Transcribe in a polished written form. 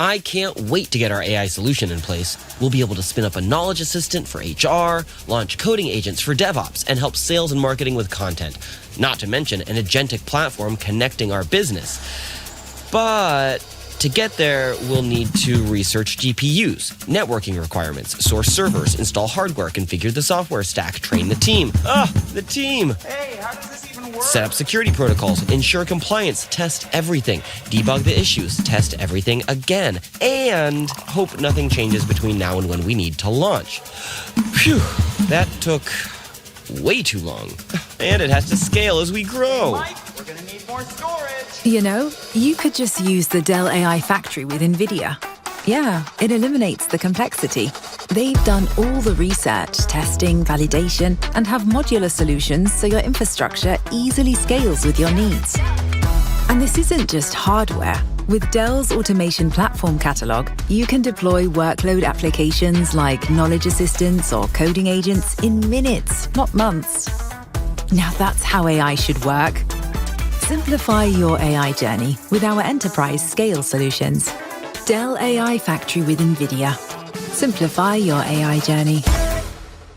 I can't wait to get our AI solution in place. We'll be able to spin up a knowledge assistant for HR, launch coding agents for DevOps, and help sales and marketing with content. Not to mention an agentic platform connecting our business. But to get there, we'll need to research GPUs, networking requirements, source servers, install hardware, configure the software stack, train the team. The team! Hey, how does this even work? Set up security protocols, ensure compliance, test everything, debug the issues, test everything again, and hope nothing changes between now and when we need to launch. Phew, that took way too long. And it has to scale as we grow. Mike, we're gonna need more storage. You know, you could just use the Dell AI Factory with NVIDIA. Yeah, it eliminates the complexity. They've done all the research, testing, validation, and have modular solutions so your infrastructure easily scales with your needs. And this isn't just hardware. With Dell's Automation Platform Catalog, you can deploy workload applications like knowledge assistants or coding agents in minutes, not months. Now that's how AI should work. Simplify your AI journey with our enterprise scale solutions. Dell AI Factory with NVIDIA. Simplify your AI journey.